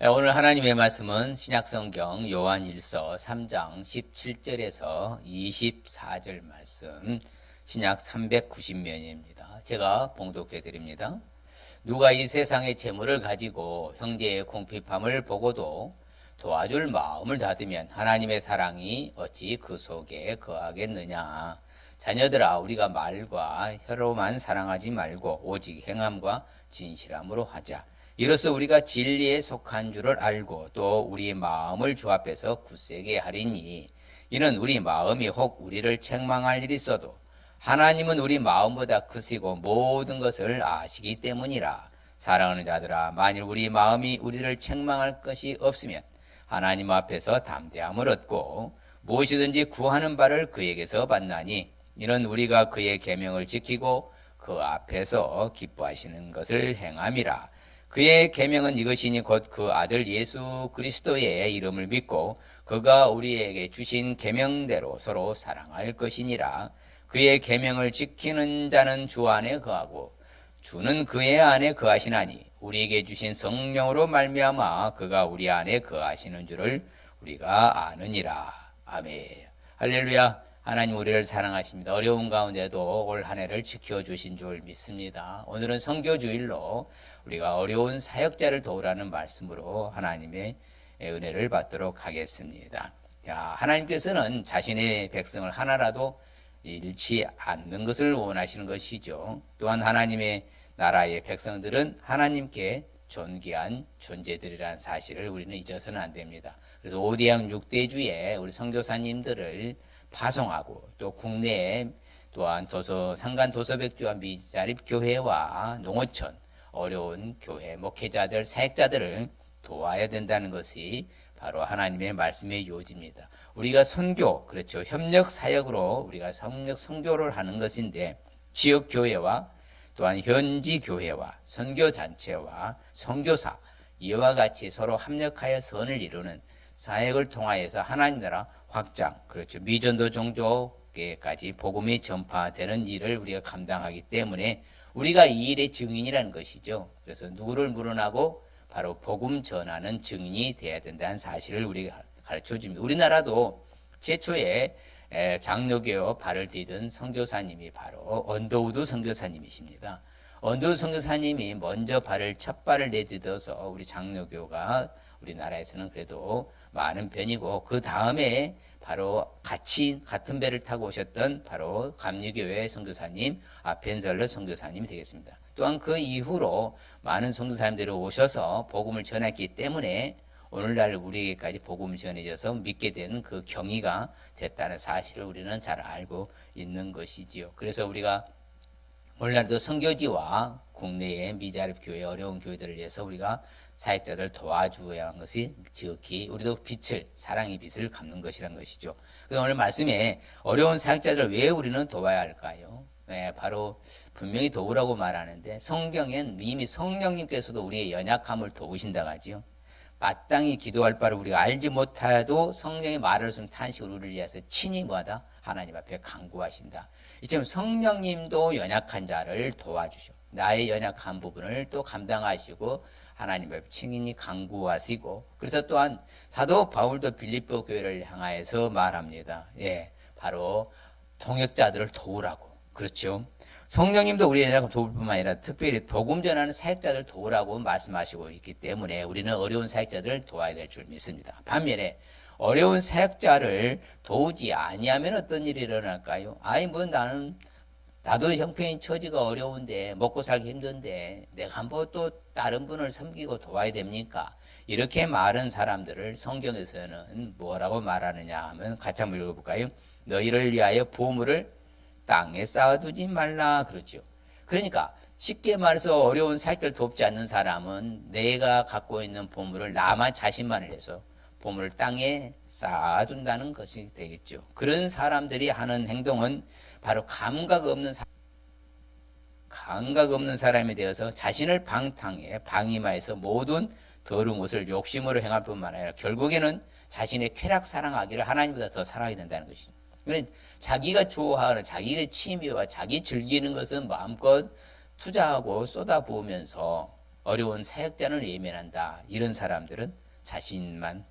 오늘 하나님의 말씀은 신약성경 요한일서 3장 17절에서 24절 말씀, 신약 390면입니다. 제가 봉독해 드립니다. 누가 이 세상의 재물을 가지고 형제의 궁핍함을 보고도 도와줄 마음을 닫으면 하나님의 사랑이 어찌 그 속에 거하겠느냐. 자녀들아, 우리가 말과 혀로만 사랑하지 말고 오직 행함과 진실함으로 하자. 이로써 우리가 진리에 속한 줄을 알고 또 우리 마음을 주 앞에서 굳세게 하리니, 이는 우리 마음이 혹 우리를 책망할 일이 있어도 하나님은 우리 마음보다 크시고 모든 것을 아시기 때문이라. 사랑하는 자들아, 만일 우리 마음이 우리를 책망할 것이 없으면 하나님 앞에서 담대함을 얻고 무엇이든지 구하는 바를 그에게서 받나니, 이는 우리가 그의 계명을 지키고 그 앞에서 기뻐하시는 것을 행함이라. 그의 계명은 이것이니 곧 그 아들 예수 그리스도의 이름을 믿고 그가 우리에게 주신 계명대로 서로 사랑할 것이니라. 그의 계명을 지키는 자는 주 안에 거하고 주는 그의 안에 거하시나니, 우리에게 주신 성령으로 말미암아 그가 우리 안에 거하시는 줄을 우리가 아느니라. 아멘. 할렐루야. 하나님 우리를 사랑하십니다. 어려운 가운데도 올 한 해를 지켜주신 줄 믿습니다. 오늘은 선교주일로 우리가 어려운 사역자를 도우라는 말씀으로 하나님의 은혜를 받도록 하겠습니다. 하나님께서는 자신의 백성을 하나라도 잃지 않는 것을 원하시는 것이죠. 또한 하나님의 나라의 백성들은 하나님께 존귀한 존재들이라는 사실을 우리는 잊어서는 안 됩니다. 그래서 오대양 6대주에 우리 선교사님들을 파송하고, 또 국내에 또한 상간 도서백주와 미자립 교회와 농어촌 어려운 교회 목회자들, 사역자들을 도와야 된다는 것이 바로 하나님의 말씀의 요지입니다. 우리가 선교, 그렇죠, 협력 사역으로 우리가 선교를 하는 것인데, 지역 교회와 또한 현지 교회와 선교 단체와 선교사, 이와 같이 서로 합력하여 선을 이루는 사역을 통하여서 하나님 나라 확장, 그렇죠, 미전도 종족에까지 복음이 전파되는 일을 우리가 감당하기 때문에 우리가 이 일의 증인이라는 것이죠. 그래서 누구를 물어나고 바로 복음 전하는 증인이 되어야 된다는 사실을 우리가 가르쳐 줍니다. 우리나라도 최초에 장로교 발을 디딘 선교사님이 바로 언더우드 선교사님이십니다. 언더우드 선교사님이 먼저 첫 발을 내딛어서 우리 장로교가 우리나라에서는 그래도 많은 편이고, 그 다음에 바로 같은 배를 타고 오셨던 바로 감리교회 선교사님 아펜젤러 선교사님이 되겠습니다. 또한 그 이후로 많은 선교사님들이 오셔서 복음을 전했기 때문에 오늘날 우리에게까지 복음이 전해져서 믿게 되는 그 경위가 됐다는 사실을 우리는 잘 알고 있는 것이지요. 그래서 우리가 오늘날도 선교지와 국내의 미자립 교회, 어려운 교회들을 위해서 우리가 사역자들 도와줘야 하는 것이 지극히 우리도 사랑의 빛을 갚는 것이란 것이죠. 그래서 오늘 말씀에 어려운 사역자들을 왜 우리는 도와야 할까요? 바로 분명히 도우라고 말하는데, 성경엔 이미 성령님께서도 우리의 연약함을 도우신다고 하지요. 마땅히 기도할 바를 우리가 알지 못해도 성령의 말을 듣는 탄식을 우리를 위해서 친히 뭐하다? 하나님 앞에 간구하신다. 이처럼 성령님도 연약한 자를 도와주셔. 나의 연약한 부분을 또 감당하시고 하나님 앞에 친히 간구하시고, 그래서 또한 사도 바울도 빌립보 교회를 향하여서 말합니다. 바로 동역자들을 도우라고. 그렇죠. 성령님도 우리의 연약함을 도울 뿐만 아니라 특별히 복음 전하는 사역자들 도우라고 말씀하시고 있기 때문에 우리는 어려운 사역자들을 도와야 될 줄 믿습니다. 반면에 어려운 사역자를 도우지 아니하면 어떤 일이 일어날까요? 나도 형편이 처지가 어려운데, 먹고 살기 힘든데 내가 한번 또 다른 분을 섬기고 도와야 됩니까? 이렇게 말한 사람들을 성경에서는 뭐라고 말하느냐 하면 같이 한번 읽어볼까요? 너희를 위하여 보물을 땅에 쌓아두지 말라, 그러죠. 그러니까 쉽게 말해서 어려운 사역들 돕지 않는 사람은 내가 갖고 있는 보물을 나만 자신만을 해서 보물을 땅에 쌓아둔다는 것이 되겠죠. 그런 사람들이 하는 행동은 바로 감각 없는 사람이 되어서 자신을 방임하여서 모든 더러운 것을 욕심으로 행할 뿐만 아니라 결국에는 자신의 쾌락 사랑하기를 하나님보다 더 사랑하게 된다는 것이죠. 자기가 좋아하는 자기의 취미와 자기 즐기는 것은 마음껏 투자하고 쏟아부으면서 어려운 사역자는 외면한다. 이런 사람들은 자신만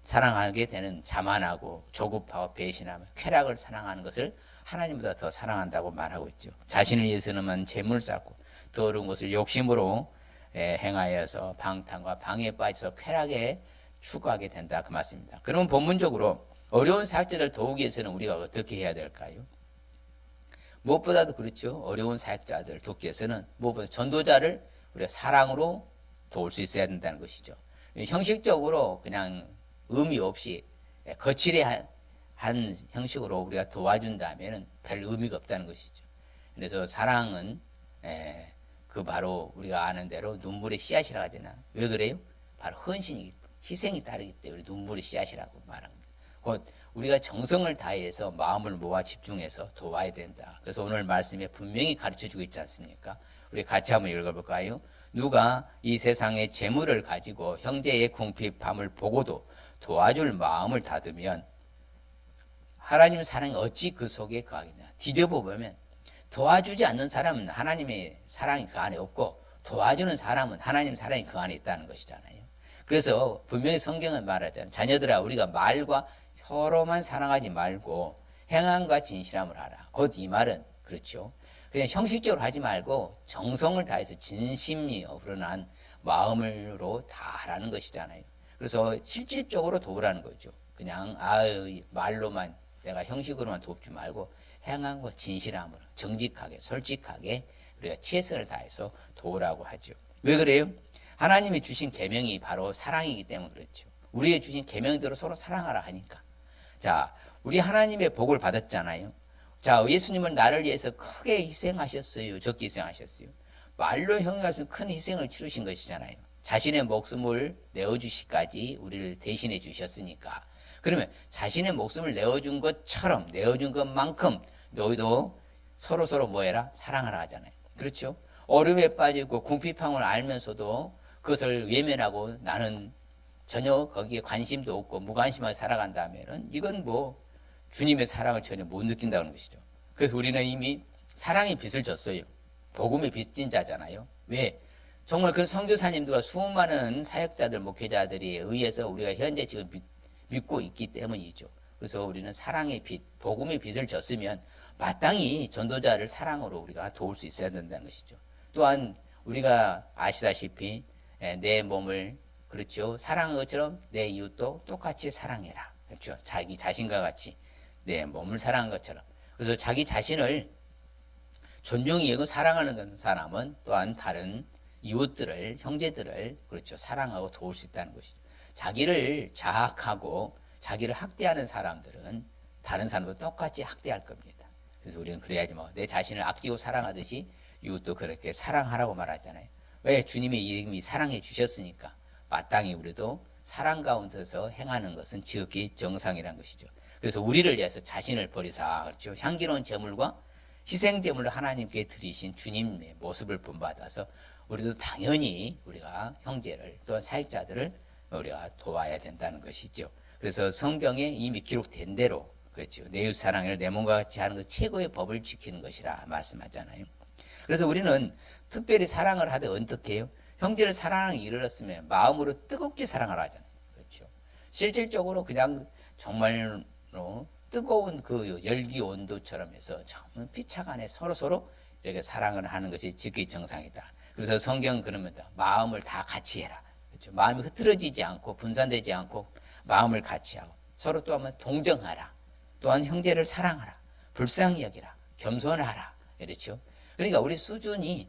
사랑하게 되는 자만하고 조급하고 배신하며 쾌락을 사랑하는 것을 하나님보다 더 사랑한다고 말하고 있죠. 자신을 위해서는 재물 쌓고 더 어려운 것을 욕심으로 행하여서 방탕과 방해에 빠져서 쾌락에 추구하게 된다 그 말씀입니다. 그러면 본문적으로 어려운 사역자들 도우기 위해서는 우리가 어떻게 해야 될까요? 무엇보다도 그렇죠. 어려운 사역자들 돕기 위해서는 무엇보다 전도자를 우리가 사랑으로 도울 수 있어야 된다는 것이죠. 형식적으로 그냥 의미 없이 거칠한 형식으로 우리가 도와준다면 별 의미가 없다는 것이죠. 그래서 사랑은 그 바로 우리가 아는 대로 눈물의 씨앗이라고 하잖아요. 왜 그래요? 바로 헌신이 희생이 따르기 때문에 눈물의 씨앗이라고 말합니다. 곧 우리가 정성을 다해서 마음을 모아 집중해서 도와야 된다. 그래서 오늘 말씀에 분명히 가르쳐주고 있지 않습니까? 우리 같이 한번 읽어볼까요? 누가 이 세상의 재물을 가지고 형제의 궁핍함을 보고도 도와줄 마음을 닫으면 하나님의 사랑이 어찌 그 속에 거하겠냐. 뒤져보면 도와주지 않는 사람은 하나님의 사랑이 그 안에 없고 도와주는 사람은 하나님의 사랑이 그 안에 있다는 것이잖아요. 그래서 분명히 성경은 말하잖아요. 자녀들아 우리가 말과 혀로만 사랑하지 말고 행함과 진실함을 하라. 곧 이 말은 그렇죠. 그냥 형식적으로 하지 말고 정성을 다해서 진심이 우러난 마음으로 다 하라는 것이잖아요. 그래서 실질적으로 도우라는 거죠. 그냥 말로만 내가 형식으로만 돕지 말고 행함과 진실함으로 정직하게 솔직하게 우리가 최선을 다해서 도우라고 하죠. 왜 그래요? 하나님이 주신 계명이 바로 사랑이기 때문에 그렇죠. 우리에게 주신 계명대로 서로 사랑하라 하니까. 자, 우리 하나님의 복을 받았잖아요. 자, 예수님은 나를 위해서 크게 희생하셨어요. 적게 희생하셨어요. 말로 형용할 큰 희생을 치르신 것이잖아요. 자신의 목숨을 내어주시까지 우리를 대신해 주셨으니까. 그러면 자신의 목숨을 내어준 것처럼 내어준 것만큼 너희도 서로 뭐 해라? 사랑하라 하잖아요. 그렇죠? 어려움에 빠지고 궁핍함을 알면서도 그것을 외면하고 나는 전혀 거기에 관심도 없고 무관심하게 살아간다면 이건 뭐 주님의 사랑을 전혀 못 느낀다는 것이죠. 그래서 우리는 이미 사랑의 빚을 졌어요. 복음의 빚진 자잖아요. 왜? 정말 그 선교사님들과 수많은 사역자들, 목회자들이 의해서 우리가 현재 지금 믿고 있기 때문이죠. 그래서 우리는 사랑의 빚, 복음의 빚을 졌으면 마땅히 전도자를 사랑으로 우리가 도울 수 있어야 된다는 것이죠. 또한 우리가 아시다시피 내 몸을 그렇죠. 사랑한 것처럼 내 이웃도 똑같이 사랑해라. 그렇죠. 자기 자신과 같이 내 몸을 사랑한 것처럼. 그래서 자기 자신을 존중히 여기고 사랑하는 사람은 또한 다른 이웃들을, 형제들을 그렇죠. 사랑하고 도울 수 있다는 것이죠. 자기를 자학하고 자기를 학대하는 사람들은 다른 사람도 똑같이 학대할 겁니다. 그래서 우리는 그래야지 뭐 내 자신을 아끼고 사랑하듯이 이웃도 그렇게 사랑하라고 말하잖아요. 왜? 주님이 이미 사랑해 주셨으니까 마땅히 우리도 사랑 가운데서 행하는 것은 지극히 정상이라는 것이죠. 그래서 우리를 위해서 자신을 버리사 그렇죠. 향기로운 제물과 희생 제물을 하나님께 드리신 주님의 모습을 본받아서 우리도 당연히 우리가 형제를 또 사역자들을 우리가 도와야 된다는 것이죠. 그래서 성경에 이미 기록된 대로 그렇죠. 내 이웃 사랑을 내 몸과 같이 하는 것 최고의 법을 지키는 것이라 말씀하잖아요. 그래서 우리는 특별히 사랑을 하되 어떻게 해요? 형제를 사랑하는 이르렀으면 마음으로 뜨겁게 사랑하라 하잖아요. 그렇죠. 실질적으로 그냥 정말로 뜨거운 그 열기 온도처럼 해서 정말 피차간에 서로 이렇게 사랑을 하는 것이 지극히 정상이다. 그래서 성경은 그럽니다. 마음을 다 같이 해라. 그렇죠. 마음이 흐트러지지 않고 분산되지 않고 마음을 같이 하고 서로 또 한번 동정하라. 또한 형제를 사랑하라. 불쌍히 여기라. 겸손하라. 그렇죠. 그러니까 우리 수준이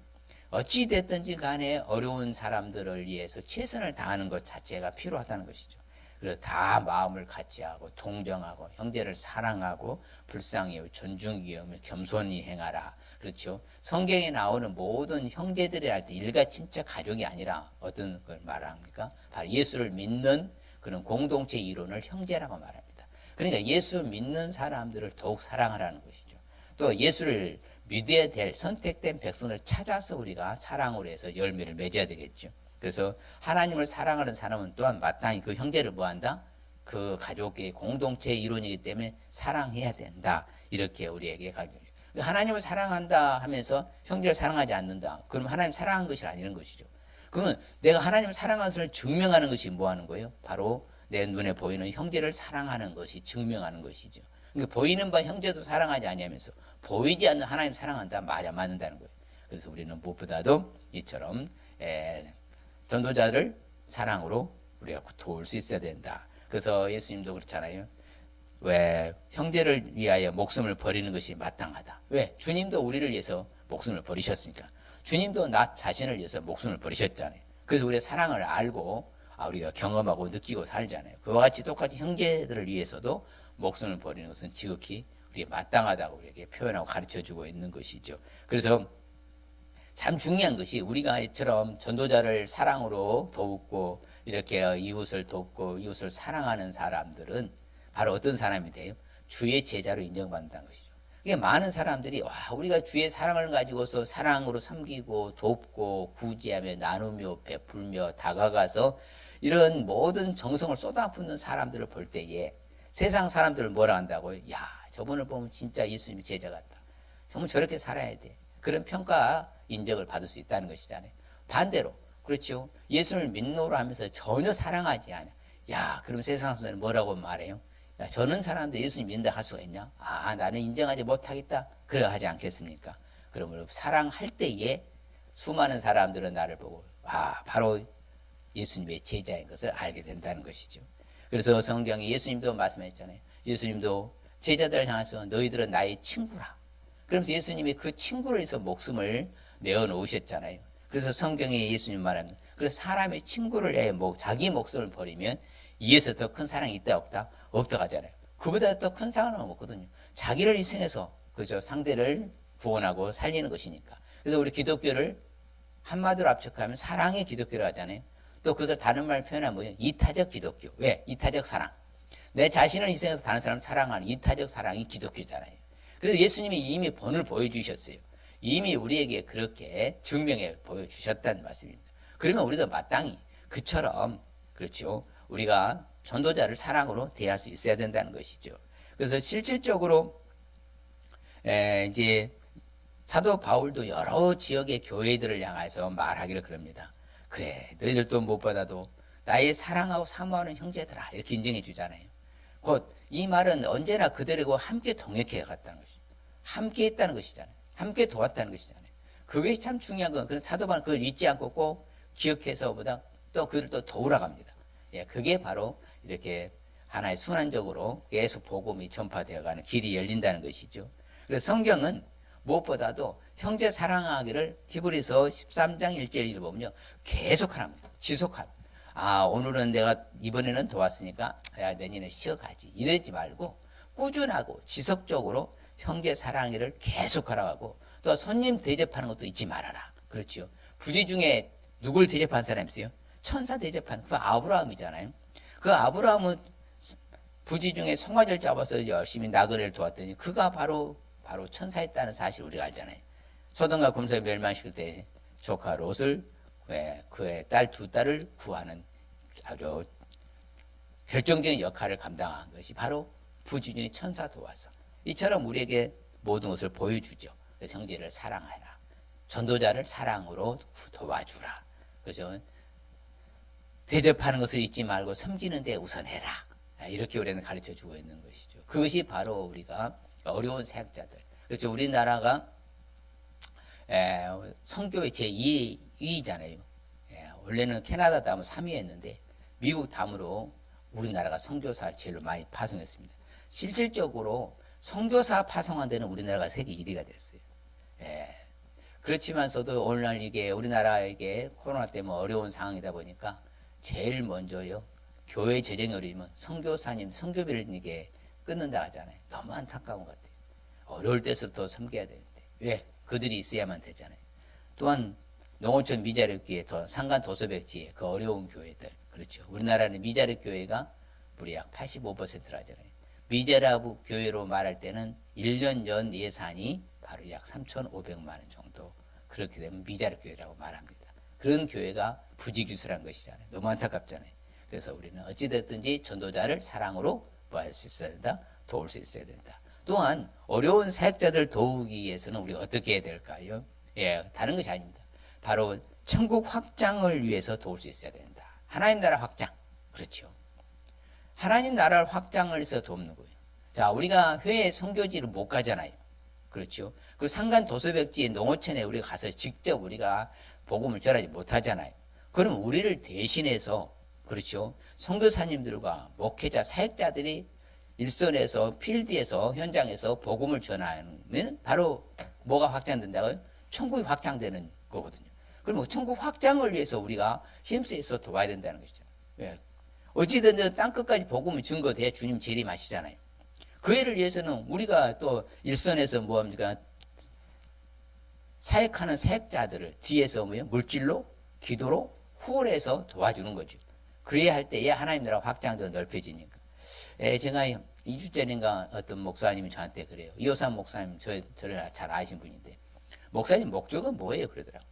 어찌 됐든지 간에 어려운 사람들을 위해서 최선을 다하는 것 자체가 필요하다는 것이죠. 그래서 다 마음을 같이 하고 동정하고 형제를 사랑하고 불쌍히 여기고 존중히 여기며 겸손히 행하라. 그렇죠. 성경에 나오는 모든 형제들이 할 때 일가 친척 가족이 아니라 어떤 걸 말합니까? 바로 예수를 믿는 그런 공동체 이론을 형제라고 말합니다. 그러니까 예수 믿는 사람들을 더욱 사랑하라는 것이죠. 또 예수를 믿어야 될 선택된 백성을 찾아서 우리가 사랑으로 해서 열매를 맺어야 되겠죠. 그래서 하나님을 사랑하는 사람은 또한 마땅히 그 형제를 뭐한다? 그 가족의 공동체 이론이기 때문에 사랑해야 된다. 이렇게 우리에게 가르쳐요. 하나님을 사랑한다 하면서 형제를 사랑하지 않는다. 그럼 하나님 사랑한 것이 아니는 것이죠. 그러면 내가 하나님을 사랑하는 것을 증명하는 것이 뭐 하는 거예요? 바로 내 눈에 보이는 형제를 사랑하는 것이 증명하는 것이죠. 그러니까 보이는 바 형제도 사랑하지 아니하면서 보이지 않는 하나님 사랑한다 말이 안 맞는다는 거예요. 그래서 우리는 무엇보다도 이처럼 전도자를 사랑으로 우리가 도울 수 있어야 된다. 그래서 예수님도 그렇잖아요. 왜 형제를 위하여 목숨을 버리는 것이 마땅하다. 왜? 주님도 우리를 위해서 목숨을 버리셨으니까. 주님도 나 자신을 위해서 목숨을 버리셨잖아요. 그래서 우리의 사랑을 알고 우리가 경험하고 느끼고 살잖아요. 그와 같이 똑같이 형제들을 위해서도 목숨을 버리는 것은 지극히 우리에 마땅하다고 우리에게 표현하고 가르쳐주고 있는 것이죠. 그래서 참 중요한 것이 우리가 이처럼 전도자를 사랑으로 돕고 이렇게 이웃을 돕고 이웃을 사랑하는 사람들은 바로 어떤 사람이 돼요? 주의 제자로 인정받는다는 것이죠. 이게 많은 사람들이 우리가 주의 사랑을 가지고서 사랑으로 섬기고 돕고 구제하며 나누며 베풀며 다가가서 이런 모든 정성을 쏟아붓는 사람들을 볼 때에 세상 사람들을 뭐라 한다고요? 야, 저분을 보면 진짜 예수님의 제자 같다. 정말 저렇게 살아야 돼. 그런 평가 인정을 받을 수 있다는 것이잖아요. 반대로 그렇죠. 예수를 믿노라 하면서 전혀 사랑하지 않아. 야, 그럼 세상 사람들은 뭐라고 말해요? 야, 저는 사람들 예수님 믿는다 할 수가 있냐? 나는 인정하지 못하겠다. 그래 하지 않겠습니까? 그러므로 사랑할 때에 수많은 사람들은 나를 보고 바로 예수님의 제자인 것을 알게 된다는 것이죠. 그래서 성경에 예수님도 말씀하셨잖아요. 예수님도 제자들을 향해서 너희들은 나의 친구라. 그러면서 예수님이 그 친구를 위해서 목숨을 내어놓으셨잖아요. 그래서 성경에 예수님 말합니다. 그래서 사람의 친구를 위해 자기 목숨을 버리면 이에서 더 큰 사랑이 있다 없다? 없다 하잖아요. 그보다 더 큰 사랑은 없거든요. 자기를 희생해서 그죠 상대를 구원하고 살리는 것이니까. 그래서 우리 기독교를 한마디로 압축하면 사랑의 기독교를 하잖아요. 또 그것을 다른 말 표현하면 뭐예요? 이타적 기독교. 왜? 이타적 사랑. 내 자신을 희생해서 다른 사람을 사랑하는 이타적 사랑이 기독교잖아요. 그래서 예수님이 이미 본을 보여주셨어요. 이미 우리에게 그렇게 증명해 보여주셨다는 말씀입니다. 그러면 우리도 마땅히 그처럼 그렇죠. 우리가 전도자를 사랑으로 대할 수 있어야 된다는 것이죠. 그래서 실질적으로 이제 사도 바울도 여러 지역의 교회들을 향해서 말하기를 그럽니다. 그래, 너희들도 무엇보다도 나의 사랑하고 사모하는 형제들아 이렇게 인정해 주잖아요. 곧 이 말은 언제나 그들하고 함께 동역해 갔다는 것이죠. 함께 했다는 것이잖아요. 함께 도왔다는 것이잖아요. 그것이 참 중요한 건 그런 사도 바울은 그걸 잊지 않고 꼭 기억해서보다 또 그를 또 도우러 갑니다. 그게 바로 이렇게 하나의 순환적으로 계속 복음이 전파되어가는 길이 열린다는 것이죠. 그래서 성경은 무엇보다도 형제 사랑하기를 히브리서 13장 1절을 보면요. 계속 하랍니다. 지속합니다. 오늘은 내가 이번에는 도왔으니까 내년에 쉬어가지. 이러지 말고 꾸준하고 지속적으로 형제 사랑하기를 계속 하라고 또 손님 대접하는 것도 잊지 말아라. 그렇죠. 부지 중에 누굴 대접한 사람이 있어요? 천사 대접한 그 아브라함이잖아요. 그 아브라함은 부지 중에 송아지를 잡아서 열심히 나그네를 도왔더니 그가 바로 천사였다는 사실을 우리가 알잖아요. 소돔과 고모라 멸망시킬 때 조카 롯을 그의 딸 두 딸을 구하는 아주 결정적인 역할을 감당한 것이 바로 부지 중에 천사 도와서 이처럼 우리에게 모든 것을 보여주죠. 그래서 형제를 사랑하라. 전도자를 사랑으로 도와주라. 그래서 대접하는 것을 잊지 말고 섬기는 데 우선해라. 이렇게 우리는 가르쳐주고 있는 것이죠. 그것이 바로 우리가 어려운 사역자들. 그렇죠. 우리나라가 선교의 제2위잖아요. 원래는 캐나다 다음으로 3위였는데 미국 다음으로 우리나라가 선교사를 제일 많이 파송했습니다. 실질적으로 선교사 파송한 데는 우리나라가 세계 1위가 됐어요. 그렇지만서도 오늘날 이게 우리나라에게 코로나 때문에 어려운 상황이다 보니까 제일 먼저요. 교회 재정이 어려우면 선교사님, 선교비를 이게 끊는다 하잖아요. 너무 안타까운 것 같아요. 어려울 때부터 섬겨야 되는데 왜? 그들이 있어야만 되잖아요. 또한 농어촌 미자립교회, 산간 도서백지에 그 어려운 교회들 그렇죠. 우리나라는 미자립 교회가 무려 약 85%를 하잖아요. 미자립 교회로 말할 때는 1년 연 예산이 바로 약 3,500만 원 정도 그렇게 되면 미자립 교회라고 말합니다. 그런 교회가 부지기수란 것이잖아요. 너무 안타깝잖아요. 그래서 우리는 어찌됐든지 전도자를 사랑으로 뭐 할 수 있어야 된다? 도울 수 있어야 된다. 또한 어려운 사역자들 도우기 위해서는 우리가 어떻게 해야 될까요? 다른 것이 아닙니다. 바로 천국 확장을 위해서 도울 수 있어야 된다. 하나님 나라 확장. 그렇죠. 하나님 나라를 확장을 해서 돕는 거예요. 자, 우리가 회에 선교지를 못 가잖아요. 그렇죠. 그 상간 도서백지 농어촌에 우리가 가서 직접 우리가 복음을 전하지 못하잖아요. 그럼 우리를 대신해서 그렇죠. 선교사님들과 목회자, 사역자들이 일선에서 필드에서 현장에서 복음을 전하면 바로 뭐가 확장된다고요? 천국이 확장되는 거거든요. 그럼 천국 확장을 위해서 우리가 힘쓰여서 도와야 된다는 것이죠. 왜? 어찌든 땅 끝까지 복음을 증거돼야 주님 재림하시잖아요. 그 일을 위해서는 우리가 또 일선에서 뭐합니까? 사역하는 사역자들을 뒤에서 물질로, 기도로 후원해서 도와주는 거죠. 그래야 할 때에 하나님 나라 확장도 넓혀지니까. 제가 2주 전인가 어떤 목사님이 저한테 그래요. 이호삼 목사님, 저를 잘 아신 분인데, 목사님 목적은 뭐예요? 그러더라고요.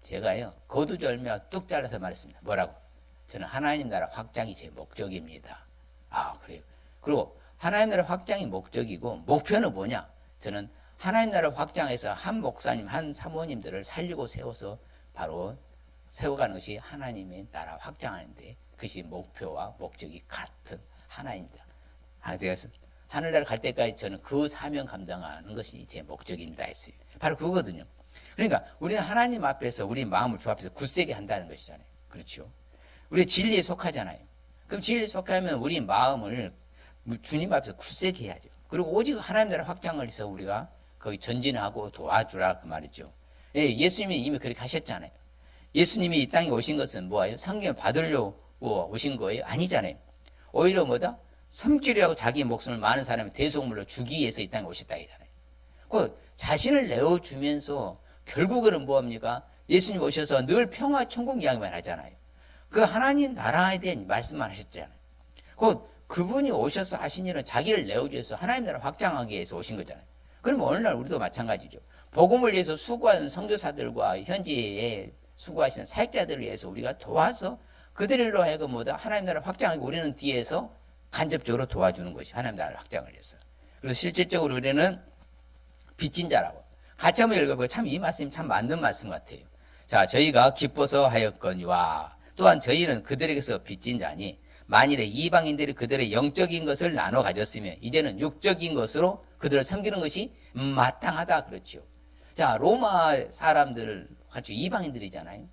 제가요, 거두절미와 뚝 잘라서 말했습니다. 뭐라고? 저는 하나님 나라 확장이 제 목적입니다. 아, 그래요. 그리고 하나님 나라 확장이 목적이고, 목표는 뭐냐? 저는 하나님 나라 확장해서 한 목사님, 한 사모님들을 살리고 세워서 바로 세워가는 것이 하나님의 나라 확장하는데, 그것이 목표와 목적이 같은 하나입니다. 그래서 하늘나라 갈 때까지 저는 그 사명 감당하는 것이 제 목적입니다 했어요. 바로 그거거든요. 그러니까 우리는 하나님 앞에서 우리 마음을 주 앞에서 굳세게 한다는 것이잖아요. 그렇죠. 우리 진리에 속하잖아요. 그럼 진리에 속하면 우리 마음을 주님 앞에서 굳세게 해야죠. 그리고 오직 하나님 나라 확장을 해서 우리가 거기 전진하고 도와주라 그 말이죠. 예수님이 이미 그렇게 하셨잖아요. 예수님이 이 땅에 오신 것은 뭐예요? 성경을 받으려고 오신 거예요? 아니잖아요. 오히려 뭐다? 섬기려 하고 자기 목숨을 많은 사람이 대속물로 주기 위해서 이 땅에 오셨다 이잖아요. 그 자신을 내어주면서 결국은 뭐합니까? 예수님 오셔서 늘 평화 천국 이야기만 하잖아요. 그 하나님 나라에 대한 말씀만 하셨잖아요. 그분이 오셔서 하신 일은 자기를 내어주셔서 하나님 나라 확장하기 위해서 오신 거잖아요. 그럼 오늘날 우리도 마찬가지죠. 복음을 위해서 수고하는 선교사들과 현지에 수고하시는 사역자들을 위해서 우리가 도와서 그들로 하여금 뭐다? 하나님 나라 확장하기 우리는 뒤에서 간접적으로 도와주는 것이 하나님 나라를 확장을 해서. 그래서 실질적으로 우리는 빚진 자라고. 같이 한번 읽어보고 참 이 말씀이 참 맞는 말씀 같아요. 자, 저희가 기뻐서 하였거니와 또한 저희는 그들에게서 빚진 자니 만일에 이방인들이 그들의 영적인 것을 나눠 가졌으면 이제는 육적인 것으로 그들을 섬기는 것이 마땅하다 그렇죠. 자, 로마 사람들 같이 이방인들이잖아요.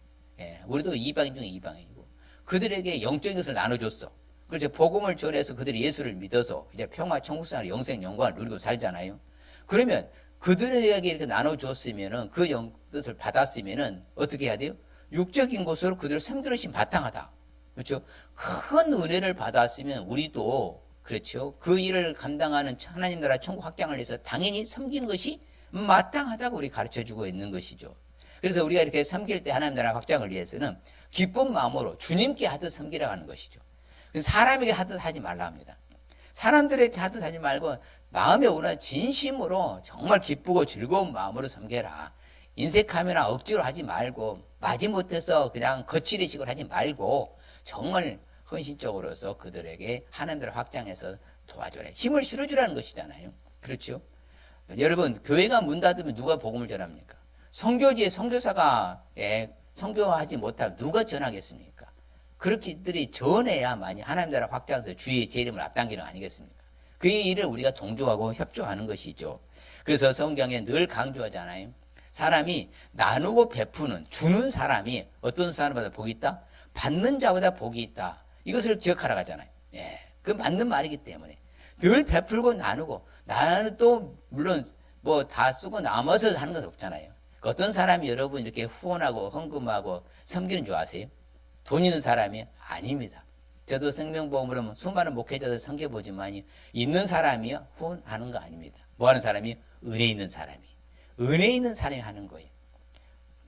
우리도 이방인 중에 이방인이고 그들에게 영적인 것을 나눠줬어. 그래서 복음을 전해서 그들이 예수를 믿어서 이제 평화 천국생활 영생 영광을 누리고 살잖아요. 그러면 그들에게 이렇게 나눠줬으면은 그 것을 받았으면은 어떻게 해야 돼요? 육적인 것으로 그들을 섬기는 것이 마땅하다. 그렇죠? 큰 은혜를 받았으면 우리도 그렇죠. 그 일을 감당하는 하나님 나라 천국 확장을 위해서 당연히 섬기는 것이 마땅하다고 우리 가르쳐주고 있는 것이죠. 그래서 우리가 이렇게 섬길 때 하나님 나라 확장을 위해서는 기쁜 마음으로 주님께 하듯 섬기라고 하는 것이죠. 사람에게 하듯 하지 말라 합니다. 사람들에게 하듯 하지 말고 마음에 오는 진심으로 정말 기쁘고 즐거운 마음으로 섬겨라. 인색하거나 억지로 하지 말고 마지못해서 그냥 거칠의식으로 하지 말고 정말 헌신적으로서 그들에게 하나님들을 확장해서 도와줘라. 힘을 실어주라는 것이잖아요. 그렇죠? 여러분 교회가 문 닫으면 누가 복음을 전합니까? 선교지에 선교사가 선교하지 못하면 누가 전하겠습니까? 그렇게들이 전해야만이 하나님 나라 확장해서 주의 제 이름을 앞당기는 거 아니겠습니까? 그 일을 우리가 동조하고 협조하는 것이죠. 그래서 성경에 늘 강조하잖아요. 사람이 나누고 베푸는 주는 사람이 어떤 사람보다 복이 있다? 받는 자보다 복이 있다. 이것을 기억하라고 하잖아요. 그 맞는 말이기 때문에 늘 베풀고 나누고 나는 또 물론 뭐 다 쓰고 남아서 하는 건 없잖아요. 어떤 사람이 여러분 이렇게 후원하고 헌금하고 섬기는 줄 아세요? 돈 있는 사람이 아닙니다. 저도 생명보험으로 수많은 목회자들 섬겨보지만 있는 사람이 후원하는 거 아닙니다. 뭐 하는 사람이? 은혜 있는 사람이. 은혜 있는 사람이 하는 거예요.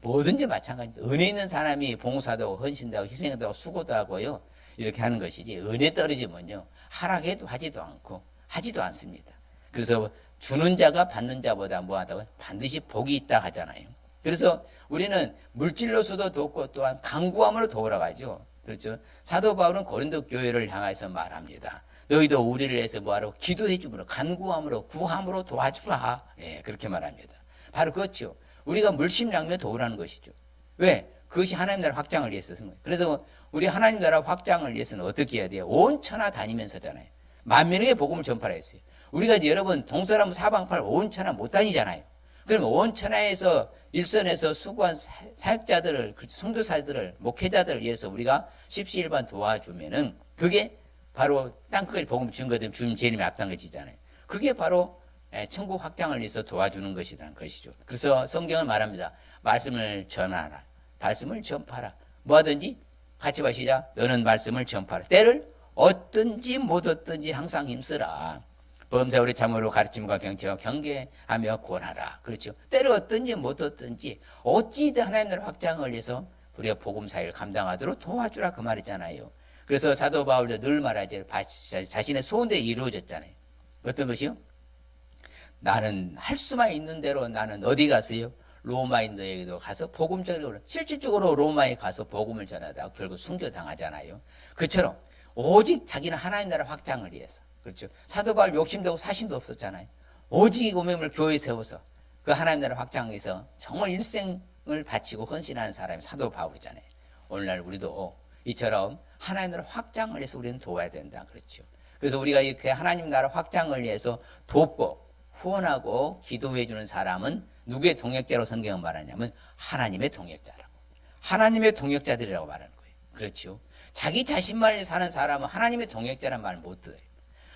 뭐든지 마찬가지입니다. 은혜 있는 사람이 봉사도 하고 헌신도 하고 희생도 하고 수고도 하고요. 이렇게 하는 것이지 은혜 떨어지면요. 하락해도 하지도 않고 하지도 않습니다. 그래서 주는 자가 받는 자보다 뭐하다고? 반드시 복이 있다 하잖아요. 그래서 우리는 물질로서도 돕고 또한 간구함으로 도우라고 하죠. 그렇죠. 사도 바울은 고린도 교회를 향해서 말합니다. 너희도 우리를 해서 뭐하라고? 기도해 주므로 간구함으로 구함으로 도와주라. 그렇게 말합니다. 바로 그렇죠. 우리가 물심양면 도우라는 것이죠. 왜? 그것이 하나님 나라 확장을 위해서 쓴 거예요. 그래서 우리 하나님 나라 확장을 위해서는 어떻게 해야 돼요? 온 천하 다니면서잖아요. 만민에게 복음을 전파라 했어요. 우리가 이제 여러분 동서남 사방팔 온 천하 못 다니잖아요. 그러면 온 천하에서 일선에서 수고한 사역자들을, 선교사들을, 목회자들을 위해서 우리가 십시일반 도와주면은 그게 바로 땅끝까지 복음 증거되면 주님 재림에 앞당겨지잖아요. 그게 바로 천국 확장을 위해서 도와주는 것이라는 것이죠. 그래서 성경은 말합니다. 말씀을 전하라. 말씀을 전파라. 뭐하든지 같이 마시자. 너는 말씀을 전파라. 때를 얻든지 못 얻든지 항상 힘쓰라. 범사우리 참으로 가르침과 경체와 경계하며 권하라. 그렇죠. 때를 얻든지 못 얻든지 어찌든 하나님 나라 확장을 위해서 우리가 복음 사역을 감당하도록 도와주라 그 말이잖아요. 그래서 사도 바울도 늘 말하지 자신의 소원대로 이루어졌잖아요. 어떤 것이요? 나는 할 수만 있는 대로 나는 어디 갔어요? 로마인들에게도 가서 복음 전하고 실질적으로 로마에 가서 복음을 전하다가 결국 순교당하잖아요. 그처럼 오직 자기는 하나님 나라 확장을 위해서 그렇죠. 사도 바울 욕심도 사심도 없었잖아요. 오직 오매물 교회 세워서 그 하나님 나라 확장을 위해서 정말 일생을 바치고 헌신하는 사람이 사도 바울이잖아요. 오늘날 우리도 이처럼 하나님 나라 확장을 위해서 우리는 도와야 된다. 그렇죠. 그래서 우리가 이렇게 하나님 나라 확장을 위해서 돕고 후원하고 기도해 주는 사람은 누구의 동역자로 성경은 말하냐면 하나님의 동역자라고. 하나님의 동역자들이라고 말하는 거예요. 그렇죠. 자기 자신만을 위해 사는 사람은 하나님의 동역자란 말을 못 들어요.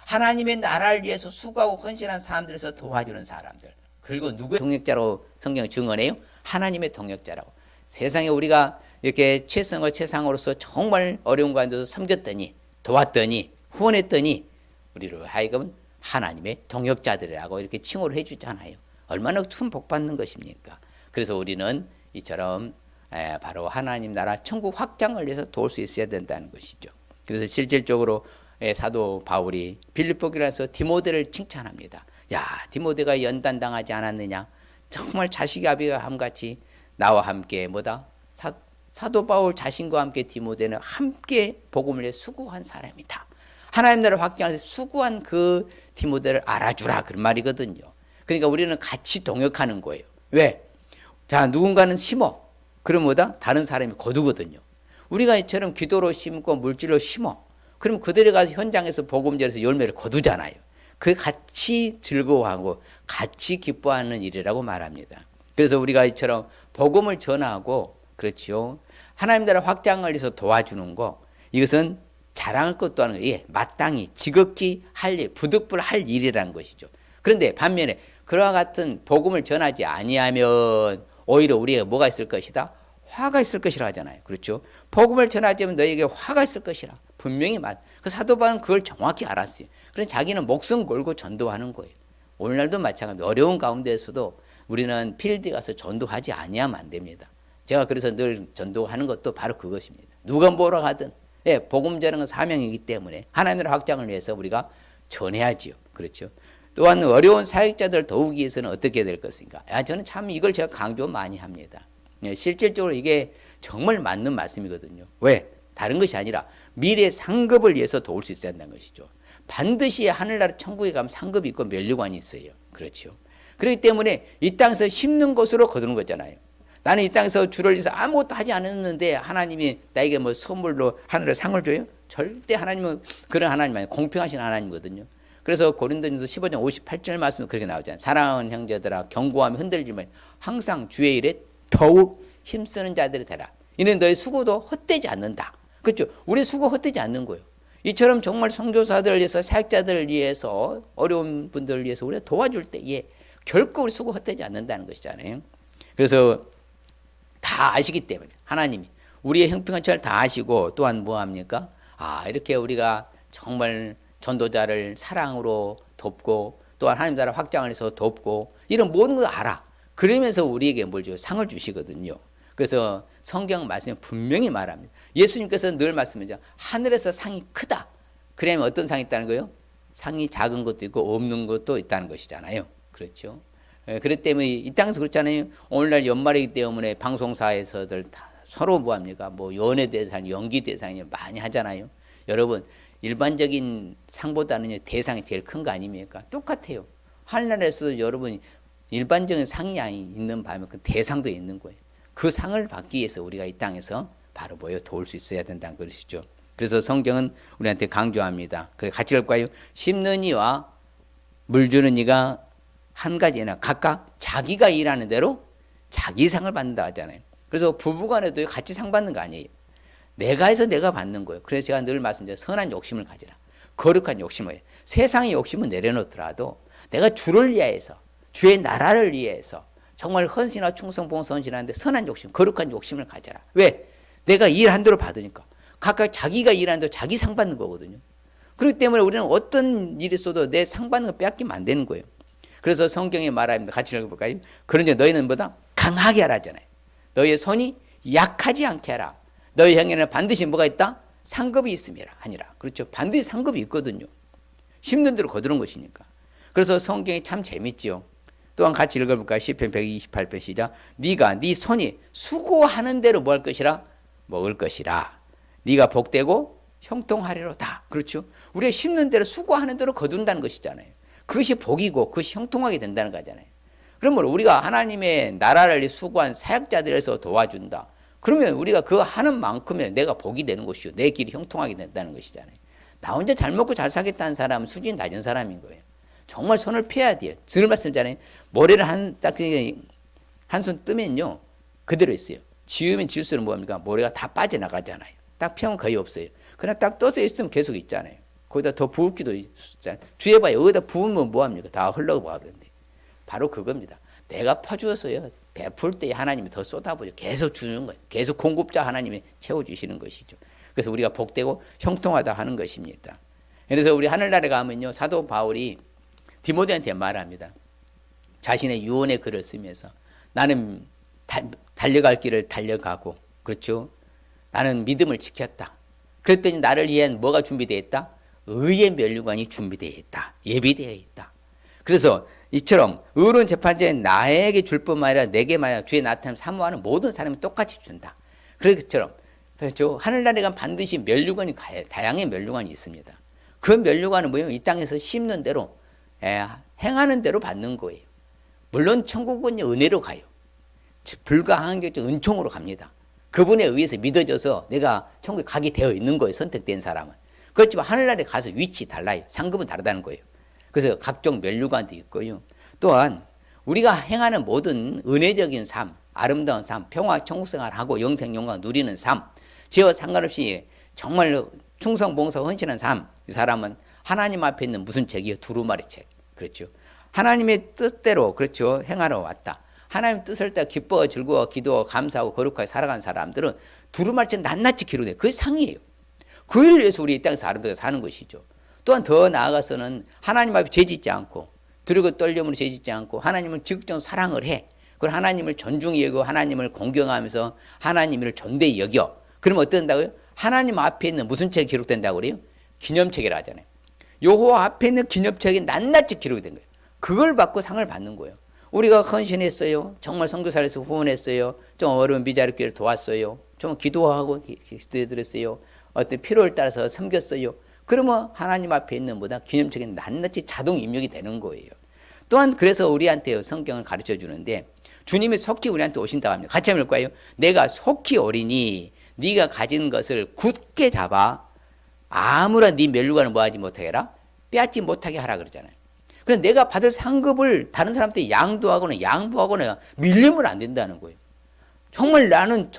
하나님의 나라를 위해서 수고하고 헌신한 사람들에서 도와주는 사람들. 그리고 누구의 동역자로 성경은 증언해요? 하나님의 동역자라고. 세상에 우리가 이렇게 최성과 최상으로서 정말 어려운 가운데서 섬겼더니 도왔더니 후원했더니 우리를 하여금 하나님의 동역자들이라고 이렇게 칭호를 해주잖아요. 얼마나 큰 복 받는 것입니까? 그래서 우리는 이처럼 바로 하나님 나라 천국 확장을 위해서 도울 수 있어야 된다는 것이죠. 그래서 실질적으로 사도 바울이 빌립보교에서 디모데를 칭찬합니다. 야, 디모데가 연단당하지 않았느냐? 정말 자식이 아비함같이 나와 함께 뭐다? 사도 바울 자신과 함께 디모데는 함께 복음을 위해 수고한 사람이다. 하나님 나라 확장해서 수고한 그 디모데를 알아주라 그런 말이거든요. 그러니까 우리는 같이 동역하는 거예요. 왜? 자, 누군가는 심어. 그럼 뭐다? 다른 사람이 거두거든요. 우리가 이처럼 기도로 심고 물질로 심어. 그럼 그들이 가서 현장에서 복음전에서 열매를 거두잖아요. 그 같이 즐거워하고 같이 기뻐하는 일이라고 말합니다. 그래서 우리가 이처럼 복음을 전하고 그렇죠. 하나님 나라 확장을 위해서 도와주는 거 이것은 자랑할 것도 아닌 거예요. 마땅히 지극히 할 일, 부득불 할 일이라는 것이죠. 그런데 반면에 그와 같은 복음을 전하지 아니하면 오히려 우리에게 뭐가 있을 것이다? 화가 있을 것이라 하잖아요. 그렇죠? 복음을 전하지 않으면 너에게 화가 있을 것이라. 분명히 그 사도 바울은 그걸 정확히 알았어요. 그래서 자기는 목숨 걸고 전도하는 거예요. 오늘날도 마찬가지. 어려운 가운데에서도 우리는 필드 가서 전도하지 아니하면 안 됩니다. 제가 그래서 늘 전도하는 것도 바로 그것입니다. 누가 뭐라 하든 복음 전하는 건 사명이기 때문에 하나님의 확장을 위해서 우리가 전해야지요. 그렇죠? 또한 어려운 사역자들 도우기 위해서는 어떻게 될 것인가? 저는 참 이걸 제가 강조 많이 합니다. 실질적으로 이게 정말 맞는 말씀이거든요. 왜? 다른 것이 아니라 미래 상급을 위해서 도울 수 있어야 한다는 것이죠. 반드시 하늘나라 천국에 가면 상급이 있고 면류관이 있어요. 그렇죠. 그렇기 때문에 이 땅에서 심는 것으로 거두는 거잖아요. 나는 이 땅에서 주를 위해서 아무것도 하지 않았는데 하나님이 나에게 뭐 선물로 하늘에 상을 줘요? 절대 하나님은 그런 하나님 아니에요. 공평하신 하나님이거든요. 그래서 고린도전서 15장 58절 말씀에 그렇게 나오잖아요. 사랑하는 형제들아 경고하며 흔들지 말고 항상 주의 일에 더욱 힘쓰는 자들이 되라. 이는 너의 수고도 헛되지 않는다. 그렇죠? 우리 수고 헛되지 않는 거예요. 이처럼 정말 선교사들을 위해서 사역자들을 위해서 어려운 분들을 위해서 우리가 도와줄 때에 결코 우리 수고 헛되지 않는다는 것이잖아요. 그래서 다 아시기 때문에 하나님이 우리의 형편처를 다 아시고 또한 뭐합니까? 이렇게 우리가 정말 전도자를 사랑으로 돕고 또한 하나님 나라 확장을 해서 돕고 이런 모든 걸 알아. 그러면서 우리에게 뭘 줘요? 상을 주시거든요. 그래서 성경 말씀에 분명히 말합니다. 예수님께서 늘 말씀하죠. 하늘에서 상이 크다. 그러면 어떤 상이 있다는 거예요? 상이 작은 것도 있고 없는 것도 있다는 것이잖아요. 그렇죠. 그렇기 때문에 이 땅에서 그렇잖아요. 오늘날 연말이기 때문에 방송사에서들 다 서로 뭐합니까? 뭐 연예 대상, 연기 대상이 많이 하잖아요. 여러분 일반적인 상보다는 대상이 제일 큰 거 아닙니까? 똑같아요. 하늘나라에서도 여러분 일반적인 상이 있는 반면 그 대상도 있는 거예요. 그 상을 받기 위해서 우리가 이 땅에서 바로 뭐예요? 도울 수 있어야 된다는 것이죠. 그래서 성경은 우리한테 강조합니다. 그래 같이 할까요? 심는 이와 물 주는 이가 한 가지나 각각 자기가 일하는 대로 자기 상을 받는다 하잖아요. 그래서 부부간에도 같이 상 받는 거 아니에요. 내가 해서 내가 받는 거예요. 그래서 제가 늘 말씀드려요. 선한 욕심을 가지라. 거룩한 욕심을. 세상의 욕심은 내려놓더라도 내가 주를 위해서, 주의 나라를 위해서 정말 헌신과 충성, 봉사, 헌신하는데 선한 욕심, 거룩한 욕심을 가져라. 왜? 내가 일한 대로 받으니까. 각각 자기가 일한 대로 자기 상 받는 거거든요. 그렇기 때문에 우리는 어떤 일이 있어도 내 상 받는 거 빼앗기면 안 되는 거예요. 그래서 성경에 말합니다. 같이 읽어볼까요? 그러니 너희는 뭐다? 강하게 하라잖아요. 너희의 손이 약하지 않게 하라. 너희 행위에는 반드시 뭐가 있다? 상급이 있음이라 하니라. 그렇죠. 반드시 상급이 있거든요. 힘든 대로 거두는 것이니까. 그래서 성경이 참 재밌지요. 또한 같이 읽어볼까요? 시편 128편 시작. 네가 네 손이 수고하는 대로 뭐 할 것이라? 먹을 것이라. 네가 복되고 형통하리로다. 그렇죠. 우리가 심는 대로 수고하는 대로 거둔다는 것이잖아요. 그것이 복이고 그것이 형통하게 된다는 거잖아요. 그러면 우리가 하나님의 나라를 수고한 사역자들에서 도와준다. 그러면 우리가 그 하는 만큼에 내가 복이 되는 것이요. 내 길이 형통하게 된다는 것이잖아요. 나 혼자 잘 먹고 잘 살겠다는 사람은 수준이 낮은 사람인 거예요. 정말 손을 펴야 돼요. 늘 말씀드리잖아요. 모래를 한 손 뜨면요. 그대로 있어요. 지으면 지을수록 뭡니까? 모래가 다 빠져나가잖아요. 딱 펴면 거의 없어요. 그냥 딱 떠서 있으면 계속 있잖아요. 거기다 더 부을 기도 있잖아요. 주에 봐요. 여기다 부으면 뭐합니까? 다 흘러가 버리는데. 바로 그겁니다. 내가 퍼주어서요. 베풀 때 하나님이 더 쏟아부어 계속 주는 거예요. 계속 공급자 하나님이 채워주시는 것이죠. 그래서 우리가 복되고 형통하다 하는 것입니다. 그래서 우리 하늘나라에 가면요. 사도 바울이 디모데한테 말합니다. 자신의 유언의 글을 쓰면서 나는 달려갈 길을 달려가고 그렇죠. 나는 믿음을 지켰다. 그랬더니 나를 위한 뭐가 준비되어 있다? 의의 면류관이 준비되어 있다. 예비되어 있다. 그래서 이처럼 의로운 재판자에 나에게 줄 뿐만 아니라 내게만 아니라 주의 나타남 사모하는 모든 사람이 똑같이 준다. 그것처럼 그렇죠. 하늘나라에 가면 반드시 면류관이 가야 다양한 면류관이 있습니다. 그 면류관은 뭐예요? 이 땅에서 심는 대로 행하는 대로 받는 거예요. 물론 천국은 은혜로 가요. 불가항력적 은총으로 갑니다. 그분에 의해서 믿어져서 내가 천국에 가게 되어 있는 거예요. 선택된 사람은. 그렇지만 하늘나라에 가서 위치 달라요. 상급은 다르다는 거예요. 그래서 각종 면류관도 있고요. 또한 우리가 행하는 모든 은혜적인 삶, 아름다운 삶, 평화 천국생활하고 영생 영광 누리는 삶, 죄와 상관없이 정말로 충성 봉사 헌신한 삶, 이 사람은 하나님 앞에 있는 무슨 책이요? 두루마리 책. 그렇죠. 하나님의 뜻대로 그렇죠. 행하러 왔다. 하나님 뜻을 따라 기뻐 즐거워 기도하고 감사하고 거룩하게 살아간 사람들은 두루마리 책 낱낱이 기록돼요. 그게 상이에요. 그 일을 위해서 우리 이 땅에서 아름답게 사는 것이죠. 또한 더 나아가서는 하나님 앞에 죄짓지 않고 두려고 떨림으로 죄짓지 않고 하나님을 지극정 사랑을 해. 그걸 하나님을 존중히 여기고 하나님을 공경하면서 하나님을 존대히 여겨. 그러면 어떤다고요? 하나님 앞에 있는 무슨 책이 기록된다고 그래요? 기념책이라 하잖아요. 여호와 앞에 있는 기념책이 낱낱이 기록이 된 거예요. 그걸 받고 상을 받는 거예요. 우리가 헌신했어요. 정말 선교사에서 후원했어요. 좀 어려운 미자립교를 도왔어요. 좀 기도하고 기도해드렸어요. 어떤 필요를 따라서 섬겼어요. 그러면 하나님 앞에 있는 보다 기념책이 낱낱이 자동 입력이 되는 거예요. 또한 그래서 우리한테 성경을 가르쳐 주는데 주님이 속히 우리한테 오신다고 합니다. 같이 하면 거예요. 내가 속히 오리니 네가 가진 것을 굳게 잡아 아무런 네 면류관을 뭐하지 못하게 해라? 빼앗지 못하게 하라 그러잖아요. 그래서 내가 받을 상급을 다른 사람한테 양도하거나 양보하거나 밀리면 안 된다는 거예요. 정말 나는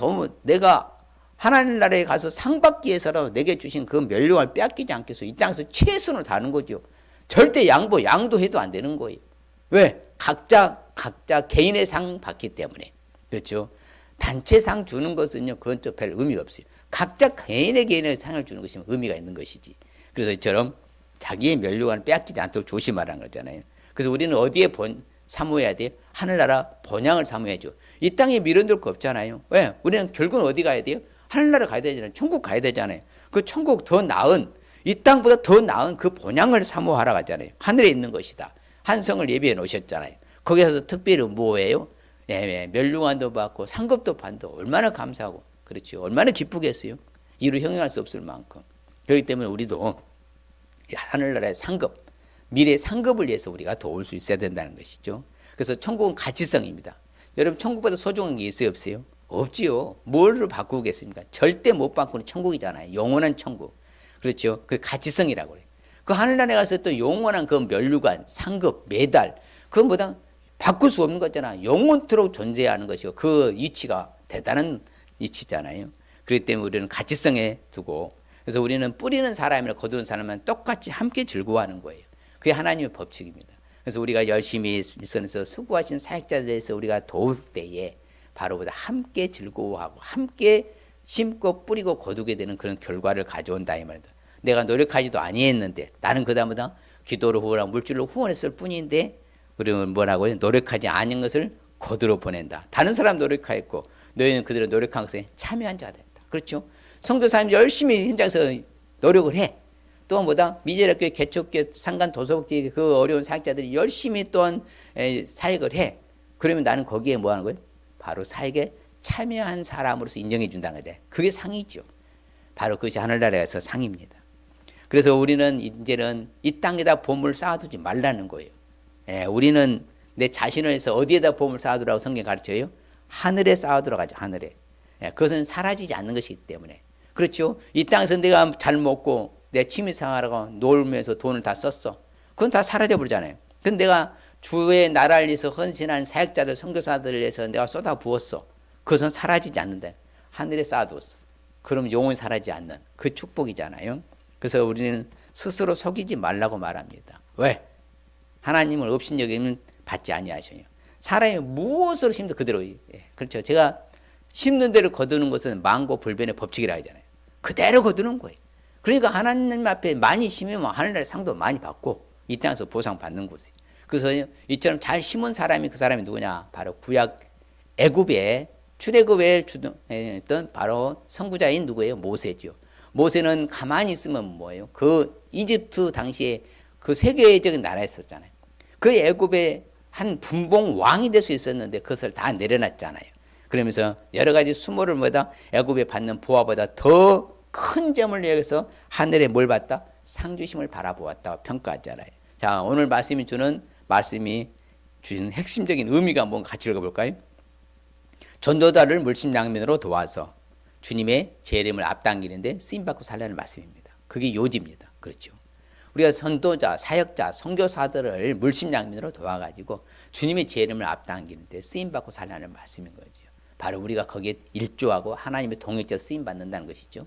내가 하나님 나라에 가서 상 받기 위해서라도 내게 주신 그 면류관을 빼앗기지 않기 위해서 이 땅에서 최선을 다하는 거죠. 절대 양도해도 안 되는 거예요. 왜? 각자 개인의 상 받기 때문에. 그렇죠? 단체 상 주는 것은요, 그건 좀 별 의미가 없어요. 각자 개인의 상을 주는 것이면 의미가 있는 것이지. 그래서 이처럼 자기의 면류관을 빼앗기지 않도록 조심하라는 거잖아요. 그래서 우리는 어디에 사모해야 돼요? 하늘나라 본향을 사모해야죠. 이 땅에 미련될 거 없잖아요. 왜? 우리는 결국은 어디 가야 돼요? 하늘나라 가야 되잖아요. 천국 가야 되잖아요. 그 천국 더 나은, 이 땅보다 더 나은 그 본향을 사모하라 하잖아요. 하늘에 있는 것이다. 한성을 예비해 놓으셨잖아요. 거기서 특별히 뭐예요? 면류관도 받고 상급도 받고 얼마나 감사하고 그렇죠. 얼마나 기쁘겠어요. 이루 형용할 수 없을 만큼. 그렇기 때문에 우리도 하늘나라의 상급, 미래의 상급을 위해서 우리가 도울 수 있어야 된다는 것이죠. 그래서 천국은 가치성입니다. 여러분 천국보다 소중한 게 있어요 없어요? 없지요. 뭘로 바꾸겠습니까? 절대 못 바꾸는 천국이잖아요. 영원한 천국. 그렇죠. 그 가치성이라고 그래요. 그 하늘나라에 가서 또 영원한 그 면류관, 상급, 메달, 그것보다 바꿀 수 없는 거잖아. 영원토록 존재하는 것이고 그 이치가 대단한 이치잖아요. 그렇기 때문에 우리는 가치성에 두고, 그래서 우리는 뿌리는 사람이나 거두는 사람은 똑같이 함께 즐거워하는 거예요. 그게 하나님의 법칙입니다. 그래서 우리가 열심히 일선에서 수고하신 사역자들에 대해서 우리가 도울 때에 바로 함께 즐거워하고 함께 심고 뿌리고 거두게 되는 그런 결과를 가져온다 이 말이다. 내가 노력하지도 아니했는데 나는 그다음보다 기도로 후원하고 물질로 후원했을 뿐인데 우리는 뭐라고요? 노력하지 않은 것을 거두러 보낸다. 다른 사람 노력하였고 너희는 그들의 노력한 것에 참여한 자가 된다. 그렇죠? 선교사님 열심히 현장에서 노력을 해. 또한 뭐다? 미제라교회, 개척교회, 상간, 도서복지 그 어려운 사역자들이 열심히 또한 사역을 해. 그러면 나는 거기에 뭐 하는 거예요? 바로 사역에 참여한 사람으로서 인정해 준다는 거죠. 그게 상이죠. 바로 그것이 하늘나라에서 상입니다. 그래서 우리는 이제는 이 땅에다 보물을 쌓아두지 말라는 거예요. 우리는 내 자신을 해서 어디에다 보물을 쌓아두라고 성경 가르쳐요? 하늘에 쌓아두라고 하죠. 하늘에. 그것은 사라지지 않는 것이기 때문에. 그렇죠. 이 땅에서 내가 잘 먹고 내 취미생활하고 놀면서 돈을 다 썼어. 그건 다 사라져 버리잖아요. 근데 내가 주의 나라를 위해서 헌신한 사역자들, 선교사들을 위해서 내가 쏟아 부었어. 그것은 사라지지 않는데 하늘에 쌓아두었어. 그럼 영원히 사라지지 않는 그 축복이잖아요. 그래서 우리는 스스로 속이지 말라고 말합니다. 왜? 하나님을 업신여기면 받지 아니하셔요. 사람이 무엇으로 심도 그대로. 그렇죠. 제가 심는 대로 거두는 것은 만고불변의 법칙이라 하잖아요. 그대로 거두는 거예요. 그러니까 하나님 앞에 많이 심으면 하늘나라의 상도 많이 받고 이 땅에서 보상받는 곳이에요. 그래서 이처럼 잘 심은 사람이 그 사람이 누구냐? 바로 구약 애굽의 출애굽에 주던 바로 선구자인 누구예요? 모세죠. 모세는 가만히 있으면 뭐예요? 그 이집트 당시에 그 세계적인 나라였었잖아요. 그 애굽의 한 분봉 왕이 될 수 있었는데 그것을 다 내려놨잖아요. 그러면서 여러 가지 수모를 뭐다 애굽에 받는 보화보다 더 큰 점을 여기서 하늘에 뭘 받다? 상주심을 바라보았다고 평가하잖아요. 자, 오늘 말씀이 주는 핵심적인 의미가 뭔가 같이 읽어볼까요? 전도자를 물심양면으로 도와서 주님의 재림을 앞당기는데 쓰임받고 살라는 말씀입니다. 그게 요지입니다. 그렇죠. 우리가 전도자, 사역자, 선교사들을 물심양면으로 도와가지고 주님의 재림을 앞당기는데 쓰임받고 살라는 말씀인 거죠. 바로 우리가 거기에 일조하고 하나님의 동역자로 쓰임받는다는 것이죠.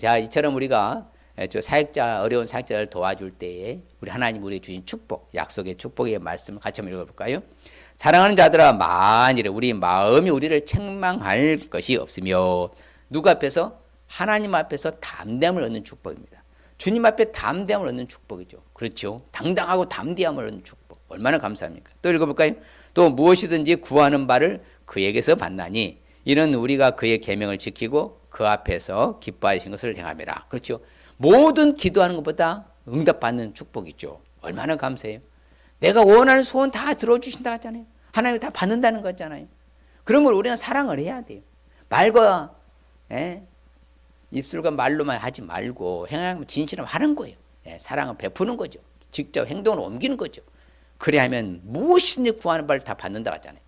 자, 이처럼 우리가 사역자, 어려운 사역자를 도와줄 때에 우리 하나님 우리에게 주신 축복, 약속의 축복의 말씀을 같이 한번 읽어볼까요? 사랑하는 자들아, 만일에 우리 마음이 우리를 책망할 것이 없으며 누구 앞에서? 하나님 앞에서 담대함을 얻는 축복입니다. 주님 앞에 담대함을 얻는 축복이죠. 그렇죠. 당당하고 담대함을 얻는 축복. 얼마나 감사합니까? 또 읽어볼까요? 또 무엇이든지 구하는 바를 그에게서 받나니 이는 우리가 그의 계명을 지키고 그 앞에서 기뻐하신 것을 행함이라. 그렇죠. 모든 기도하는 것보다 응답받는 축복이죠. 얼마나 감사해요. 내가 원하는 소원 다 들어주신다 하잖아요. 하나님 다 받는다는 거잖아요. 그러면 우리는 사랑을 해야 돼요. 말과 입술과 말로만 하지 말고 행하면 진실함 하는 거예요. 사랑은 베푸는 거죠. 직접 행동으로 옮기는 거죠. 그래 하면 무엇이든지 구하는 바를 다 받는다고 하잖아요.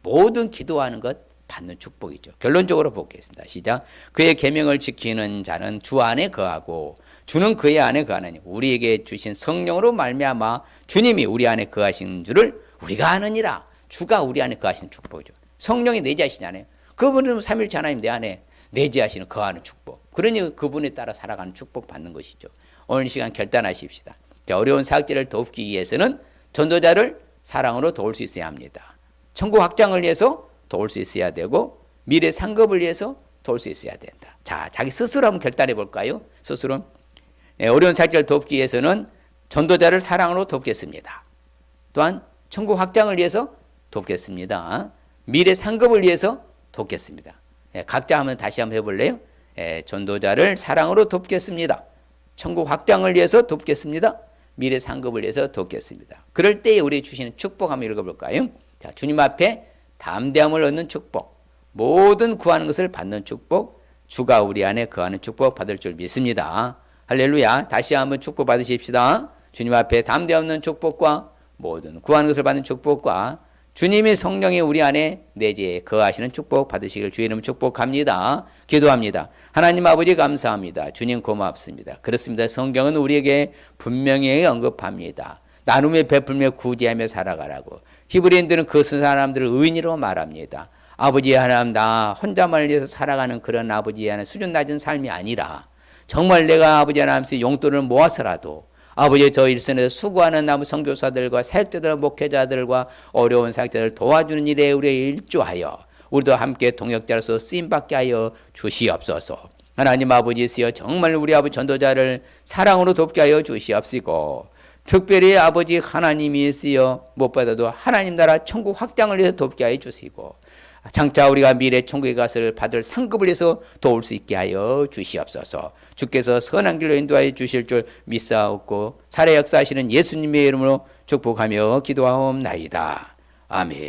모든 기도하는 것 받는 축복이죠. 결론적으로 보겠습니다. 시작. 그의 계명을 지키는 자는 주 안에 거하고 주는 그의 안에 거하나니 우리에게 주신 성령으로 말미암아 주님이 우리 안에 거하신 줄을 우리가 아느니라. 주가 우리 안에 거하시는 축복이죠. 성령이 내재하시잖아요. 그분은 삼일체 하나님 내 안에 내재하시는 거하는 축복. 그러니 그분에 따라 살아가는 축복 받는 것이죠. 오늘 이 시간 결단하십시다. 어려운 사역자를 돕기 위해서는 전도자를 사랑으로 도울 수 있어야 합니다. 천국 확장을 위해서 도울 수 있어야 되고 미래 상급을 위해서 도울 수 있어야 된다. 자, 자기 스스로 한번 결단해 볼까요? 스스로 어려운 사역자를 돕기 위해서는 전도자를 사랑으로 돕겠습니다. 또한 천국 확장을 위해서 돕겠습니다. 미래 상급을 위해서 돕겠습니다. 각자 한번 다시 한번 해볼래요? 전도자를 사랑으로 돕겠습니다. 천국 확장을 위해서 돕겠습니다. 미래 상급을 위해서 돕겠습니다. 그럴 때에 우리 주시는 축복 한번 읽어볼까요? 자, 주님 앞에 담대함을 얻는 축복, 모든 구하는 것을 받는 축복, 주가 우리 안에 거하는 축복 받을 줄 믿습니다. 할렐루야. 다시 한번 축복 받으십시다. 주님 앞에 담대함 얻는 축복과 모든 구하는 것을 받는 축복과 주님의 성령이 우리 안에 내재해 거하시는 축복 받으시길 주의 이름 축복합니다. 기도합니다. 하나님 아버지 감사합니다. 주님 고맙습니다. 그렇습니다. 성경은 우리에게 분명히 언급합니다. 나눔에 베풀며 구제하며 살아가라고. 히브리인들은 그 사람들을 의인이라고 말합니다. 아버지 하나님, 나 혼자만을 위해서 살아가는 그런 아버지 하나님 수준 낮은 삶이 아니라 정말 내가 아버지 하나님께 용돈을 모아서라도 아버지 저 일선에서 수고하는 나무 선교사들과 사역자들, 목회자들과 어려운 사역자들을 도와주는 일에 우리에 일조하여 우리도 함께 동역자로서 쓰임받게 하여 주시옵소서. 하나님 아버지시여 정말 우리 아버지 전도자를 사랑으로 돕게 하여 주시옵시고 특별히 아버지 하나님이시여 무엇보다도 하나님 나라 천국 확장을 위해서 돕게 하여 주시고 장차 우리가 미래 천국에 가서 받을 상급을 위해서 도울 수 있게 하여 주시옵소서. 주께서 선한 길로 인도하여 주실 줄 믿사옵고 살아 역사하시는 예수님의 이름으로 축복하며 기도하옵나이다. 아멘.